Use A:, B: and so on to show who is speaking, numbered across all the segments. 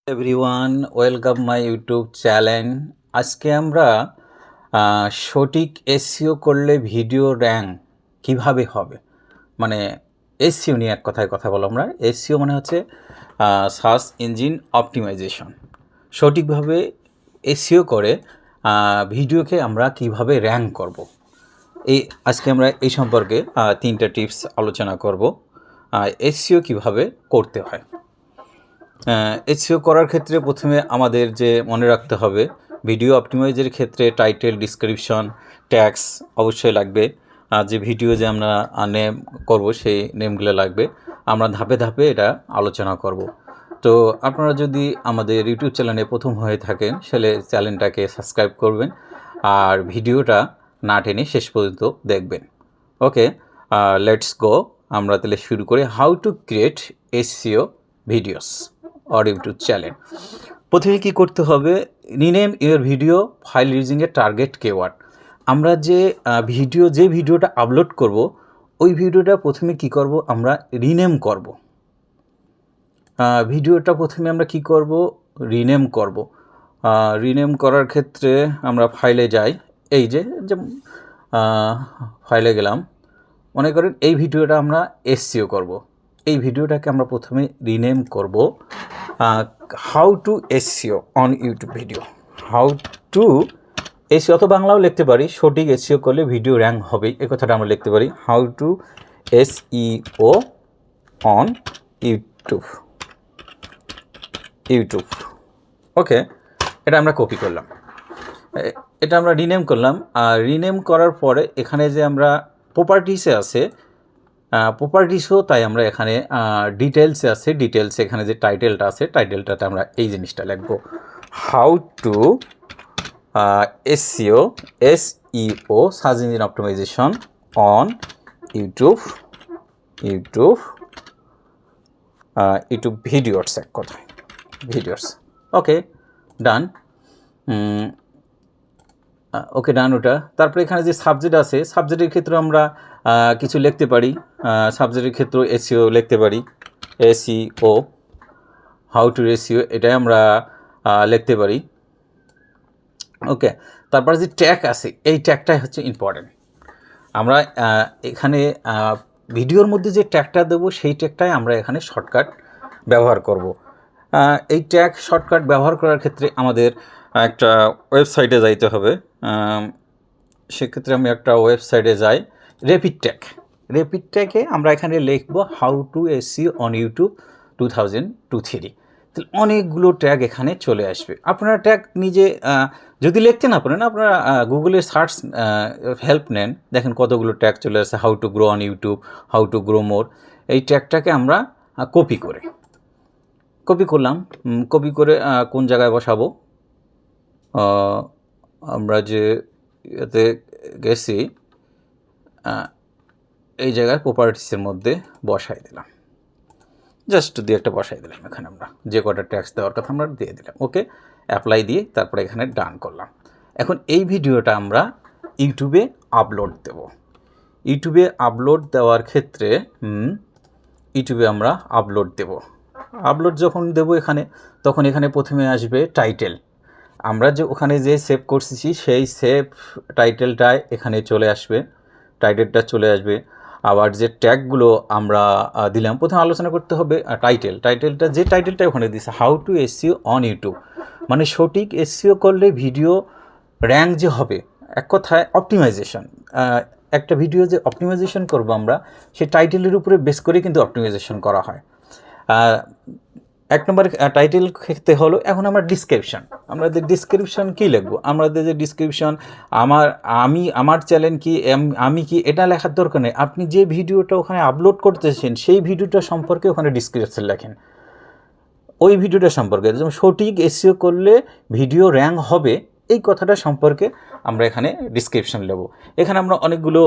A: Everyone welcome my YouTube channel. আজকে আমরা সঠিক এসইও করলে ভিডিও র্যাঙ্ক কিভাবে হবে, মানে এসইও নিয়ে এক কথায় কথা বলো। আমরা এসইও মানে হচ্ছে সার্চ ইঞ্জিন অপটিমাইজেশন। সঠিকভাবে এসইও করে ভিডিওকে আমরা কিভাবে র্যাঙ্ক করব, আজকে আমরা এই সম্পর্কে 3টা টিপস আলোচনা করব। এসইও কিভাবে করতে হয়। এসইও করার ক্ষেত্রে প্রথমে আমাদের যে মনে রাখতে হবে, ভিডিও অপটিমাইজের ক্ষেত্রে টাইটেল, ডিসক্রিপশন, ট্যাগস অবশ্যই লাগবে। যে ভিডিও যে আমরা নেম করব সেই নেমগুলো লাগবে। আমরা ধাপে ধাপে এটা আলোচনা করব। তো আপনারা যদি আমাদের ইউটিউব চ্যানেলে প্রথম হয়ে থাকেন তাহলে চ্যানেলটাকে সাবস্ক্রাইব করবেন আর ভিডিওটা না টেনে শেষ পর্যন্ত দেখবেন। ওকে, লেটস গো। আমরা তাহলে শুরু করি। How to create SEO videos or YouTube channel। প্রথমে কি করতে হবে, rename your video file using a target keyword. আমরা যে ভিডিওটা আপলোড করব ওই ভিডিওটা প্রথমে কি করব, আমরা রিনেম করব। ভিডিওটা প্রথমে আমরা কি করব, রিনেম করব। রিনেম করার ক্ষেত্রে আমরা ফাইলে যাই, এই যে ফাইলে গেলাম। মনে করেন এই ভিডিওটা আমরা এসইও করব। এই ভিডিওটাকে আমরা প্রথমে রিনেম করব how to SEO on YouTube video. How to SEO, অত বাংলাও লিখতে পারি, সঠিক এসইও করলে ভিডিও র্যাঙ্ক হবে, এই কথাটা আমরা লিখতে পারি। How to SEO on YouTube. Okay, এটা আমরা কপি করলাম, এটা আমরা রিনেম করলাম। আর রিনেম করার পরে এখানে যে আমরা প্রপার্টিসে আছে, প্রপার্টিসও তাই আমরা এখানে ডিটেলসে আছে, ডিটেলসে এখানে যে টাইটেলটা আছে টাইটেলটাতে আমরা এই জিনিসটা লিখব, how to SEO search engine optimization on YouTube videos, এক কথায় ভিডিওস। ওকে, ডান। ওকে, ডান ওটা। তারপরে এখানে যে সাবজেক্ট আছে, সাবজেক্টের ক্ষেত্রে আমরা কিছু লিখতে পারি। সাবজেক্টের ক্ষেত্রে এসইও লিখতে পারি, এসইও হাউ টু এসইও, এটাই আমরা লিখতে পারি। ওকে, তারপরে যে ট্যাগ আছে এই ট্যাগটাই হচ্ছে ইম্পর্টেন্ট। আমরা এখানে ভিডিওর মধ্যে যে ট্যাগটা দেবো সেই ট্যাগটাই আমরা এখানে শর্টকাট ব্যবহার করব। এই ট্যাগ শর্টকাট ব্যবহার করার ক্ষেত্রে আমাদের একটা ওয়েবসাইটে যাইতে হবে। সেক্ষেত্রে আমি একটা ওয়েবসাইটে যাই, রেপিড ট্যাগে আমরা এখানে লিখব how to SEO on YouTube 2023। তাহলে অনেকগুলো ট্যাগ এখানে চলে আসবে। আপনারা ট্যাগ নিজে যদি লিখতে না পারেন, আপনারা গুগলের সার্চ হেল্প নেন, দেখেন কতগুলো ট্যাগ চলে আসে। How to grow on YouTube, how to grow more, এই ট্যাগটাকে আমরা কপি করলাম। কপি করে কোন জায়গায় বসাবো, আমরা যে এতে গেছি এই জায়গায় প্রপার্টিসের মধ্যে বসাই দিলাম, জাস্ট দিয়ে একটা বসাই দিলাম। এখানে আমরা যে কটা ট্যাক্স দেওয়ার কথা আমরা দিয়ে দিলাম। ওকে, অ্যাপ্লাই দিয়ে তারপরে এখানে ডান করলাম। এখন এই ভিডিওটা আমরা ইউটিউবে আপলোড দেব। ইউটিউবে আপলোড দেওয়ার ক্ষেত্রে ইউটিউবে আমরা আপলোড যখন দেব এখানে, তখন এখানে প্রথমে আসবে টাইটেল। আমরা যে ওখানে যে সেভ করছি সেই সেভ টাইটেলটা এখানে চলে আসবে, আবার যে ট্যাগগুলো আমরা দিলাম, প্রথমে আলোচনা করতে হবে টাইটেলটা ওখানে দিচ্ছে how to SEO on YouTube, মানে সঠিক এসইও করলে ভিডিও র্যাঙ্ক যে হবে, এক কথায় অপটিমাইজেশন। একটা ভিডিও যে অপটিমাইজেশন করব আমরা, সেই টাইটেলের উপরে বেস করে কিন্তু অপটিমাইজেশন করা হয়। এক নম্বর টাইটেল ক্ষেত্রে হলো। এখন আমরা আমাদের ডিসক্রিপশন কী লিখবো, আমাদের যে ডিসক্রিপশন আমার চ্যানেল কি, আমি কি, এটা লেখার দরকার নেই। আপনি যে ভিডিওটা ওখানে আপলোড করতেছেন সেই ভিডিওটা সম্পর্কে ওখানে ডিসক্রিপশন লেখেন, ওই ভিডিওটা সম্পর্কে। যেমন সঠিক এসইও করলে ভিডিও র্যাঙ্ক হবে, এই কথাটা সম্পর্কে আমরা এখানে ডিসক্রিপশন নেব। এখানে আমরা অনেকগুলো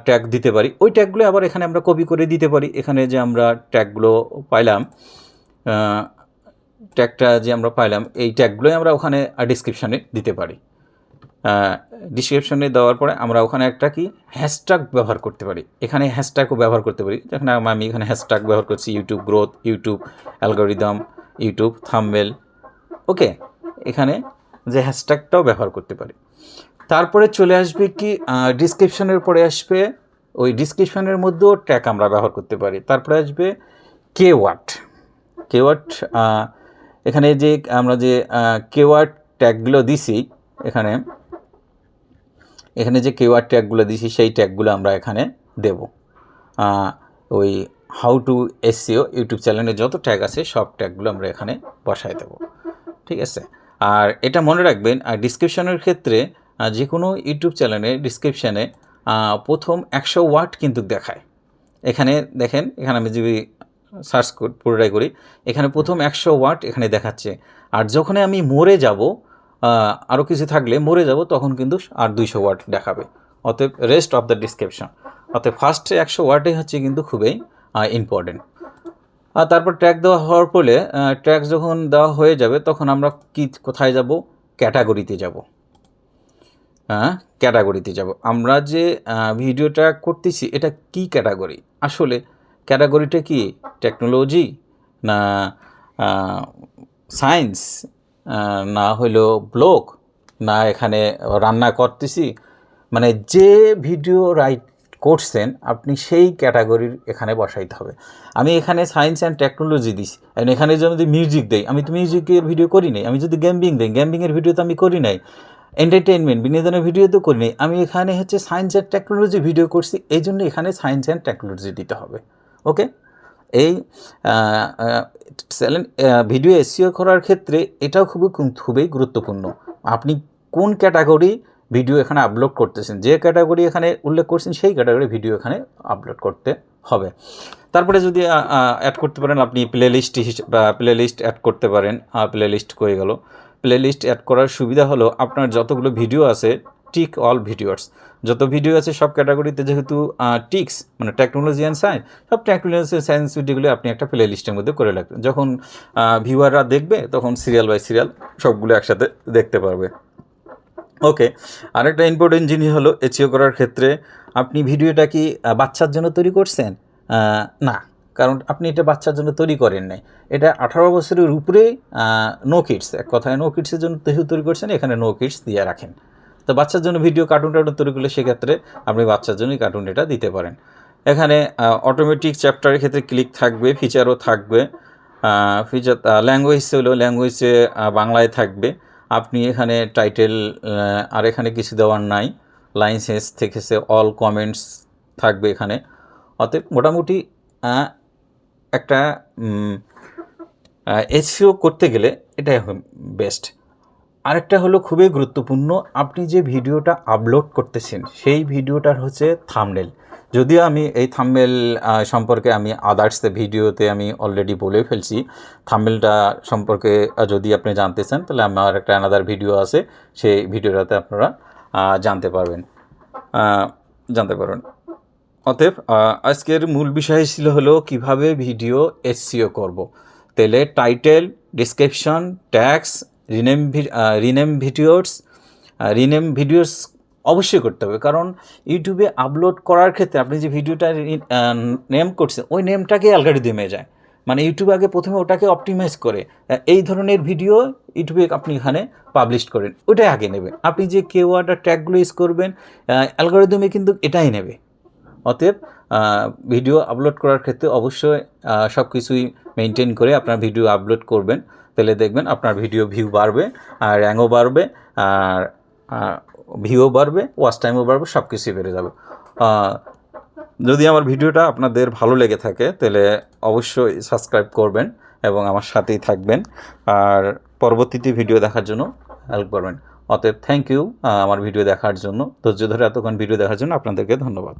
A: ট্যাগ দিতে পারি, ওই ট্যাগগুলো আবার এখানে আমরা কপি করে দিতে পারি। এখানে যে আমরা ট্যাগগুলো পাইলাম, এই ট্যাগগুলোই আমরা ওখানে ডিসক্রিপশানে দিতে পারি। ডিসক্রিপশানে দেওয়ার পরে আমরা ওখানে একটা কি হ্যাশট্যাগ ব্যবহার করতে পারি, এখানে হ্যাশট্যাগও ব্যবহার করতে পারি। যেখানে আমি এখানে হ্যাশট্যাগ ব্যবহার করছি, YouTube growth, YouTube algorithm, YouTube thumbnail, okay, এখানে যে হ্যাশট্যাগটাও ব্যবহার করতে পারি। তারপরে চলে আসবে কি ডিসক্রিপশনের পরে আসবে, ওই ডিসক্রিপশনের মধ্যেও ট্যাগ আমরা ব্যবহার করতে পারি। তারপরে আসবে কেওয়ার্ড। এখানে যে আমরা যে কেওয়ার্ড ট্যাগগুলো দিছি, এখানে যে কেওয়ার্ড ট্যাগগুলো দিছি সেই ট্যাগগুলো আমরা এখানে দেব। ওই হাউ টু এসইও ইউটিউব চ্যানেলে যত ট্যাগ আছে সব ট্যাগগুলো আমরা এখানে বসায় দেব, ঠিক আছে। আর এটা মনে রাখবেন, আর ডিসক্রিপশনের ক্ষেত্রে যে কোনো ইউটিউব চ্যানেলের ডিসক্রিপশানে প্রথম 100 ওয়ার্ড কিন্তু দেখায়। এখানে দেখেন, এখানে আমি যদি সার্চ পুরোটাই করি, এখানে প্রথম 100 ওয়ার্ড এখানে দেখাচ্ছে। আর যখন আমি মরে যাব, আরও কিছু থাকলে মরে যাব, তখন কিন্তু আর 200 ওয়ার্ড দেখাবে। অতএব রেস্ট অফ দ্য ডিসক্রিপশন, অতএব ফার্স্ট 100 ওয়ার্ডই হচ্ছে কিন্তু খুবই ইম্পর্টেন্ট। আর তারপর ট্যাগ দেওয়া হওয়ার পরে, ট্যাগ যখন দেওয়া হয়ে যাবে তখন আমরা কোথায় যাব? ক্যাটাগরিতে যাব। ক্যাটাগরিতে যাব। আমরা যে ভিডিওটা করতেছি এটা কি ক্যাটাগরি? আসলে ক্যাটাগরিটা কি? টেকনোলজি, না সায়েন্স, না হইলো ব্লগ, না এখানে রান্না করতেছি? মানে যে ভিডিও রাইট করছেন আপনি সেই ক্যাটাগরির এখানে বসাইতে হবে। আমি এখানে সায়েন্স অ্যান্ড টেকনোলজি দিছি, এখানে যদি মিউজিক দেই, আমি তো মিউজিকের ভিডিও করি নাই। আমি যদি গেমিং দেই, গেমিংয়ের ভিডিও তো আমি করি নাই। এন্টারটেনমেন্ট, বিনোদনের ভিডিও তো করি নাই। আমি এখানে হচ্ছে সায়েন্স অ্যান্ড টেকনোলজি ভিডিও করছি, এই জন্য এখানে সায়েন্স অ্যান্ড টেকনোলজি দিতে হবে। ওকে, এই ভিডিও এসইও করার ক্ষেত্রে এটাও খুবই গুরুত্বপূর্ণ। আপনি কোন ক্যাটাগরি ভিডিও এখানে আপলোড করতেছেন, যে ক্যাটাগরি এখানে উল্লেখ করছেন সেই ক্যাটাগরি ভিডিও এখানে আপলোড করতে হবে। তারপরে যদি অ্যাড করতে পারেন আপনি প্লেলিস্ট অ্যাড করতে পারেন। প্লেলিস্ট হয়ে গেল। প্লেলিস্ট অ্যাড করার সুবিধা হলো আপনার যতগুলো ভিডিও আছে, টিক অল ভিডিওস, যত ভিডিও আছে সব ক্যাটাগরিতে যেহেতু টিক্স, মানে টেকনোলজি অ্যান্ড সায়েন্স, সব টেকনোলজি সায়েন্স ভিডিওগুলো আপনি একটা প্লে লিস্টের মধ্যে করে রাখবেন। যখন ভিউয়াররা দেখবে তখন সিরিয়াল বাই সিরিয়াল সবগুলো একসাথে দেখতে পারবে। ওকে, আরেকটা ইম্পর্টেন্ট জিনিস হলো এসইও করার ক্ষেত্রে, আপনি ভিডিওটা কি বাচ্চার জন্য তৈরি করছেন? না, কারণ আপনি এটা বাচ্চার জন্য তৈরি করেন নাই। এটা 18 বছরের উপরে, নো কিডস, এক কথায় নো কিডসের জন্য তৈরি করছেন, এখানে নো কিডস দিয়ে রাখেন। তো বাচ্চার জন্য ভিডিও কার্টুন তৈরি করলে সেক্ষেত্রে আপনি বাচ্চার জন্যই কার্টুন এটা দিতে পারেন। এখানে অটোমেটিক চ্যাপ্টারের ক্ষেত্রে ক্লিক থাকবে, ফিচারও থাকবে। ফিচার ল্যাঙ্গুয়েজ হলো, ল্যাঙ্গুয়েজে বাংলায় থাকবে। আপনি এখানে টাইটেল, আর এখানে কিছু দেওয়ার নাই। লাইসেন্স থেকে অল কমেন্টস থাকবে এখানে। অতএব মোটামুটি একটা এসইও করতে গেলে এটাই বেস্ট। আরেকটা হলো খুবই গুরুত্বপূর্ণ, আপনি যে ভিডিওটা আপলোড করতেছেন সেই ভিডিওটার হচ্ছে থাম্বনেল। যদিও আমি এই থাম্বনেল সম্পর্কে আমি আদার্স ভিডিওতে আমি অলরেডি বলে ফেলছি। থাম্বনেলটা সম্পর্কে যদি আপনি জানতে চান তাহলে আমার একটা আলাদা ভিডিও আছে, সেই ভিডিওটাতে আপনারা জানতে পারবেন। অতএব আজকের মূল বিষয় ছিল হলো কীভাবে ভিডিও এসইও করব। তাহলে title, description, tags, rename videos অবশ্যই করতে হবে, কারণ ইউটিউবে আপলোড করার ক্ষেত্রে আপনি যে ভিডিওটা নেম করছেন ওই নেমটাকে অ্যালগরিদমে যায়, মানে ইউটিউব আগে প্রথমে ওটাকে অপটিমাইজ করে এই ধরনের ভিডিও ইউটিউবে আপনি এখানে পাবলিশ করেন, ওইটাই আগে নেবে। আপনি যে কিওয়ার্ড আর ট্যাগগুলো ইউজ করবেন অ্যালগরিদমে কিন্তু এটাই নেবে। অতএব ভিডিও আপলোড করার ক্ষেত্রে অবশ্যই সব কিছুই মেনটেন করে আপনার ভিডিও আপলোড করবেন, তাহলে দেখবেন আপনার ভিডিও ভিউ বাড়বে, আর র্যাঙ্কও বাড়বে, আর ভিউও বাড়বে, ওয়াচ টাইমও বাড়বে, সব কিছুই বেড়ে যাবে। যদি আমার ভিডিওটা আপনাদের ভালো লেগে থাকে তাহলে অবশ্যই সাবস্ক্রাইব করবেন এবং আমার সাথেই থাকবেন, আর পরবর্তীতে ভিডিও দেখার জন্য হেল্প করবেন। অতএব থ্যাংক ইউ আমার ভিডিও দেখার জন্য, ধৈর্য ধরে এতক্ষণ ভিডিও দেখার জন্য আপনাদেরকে ধন্যবাদ।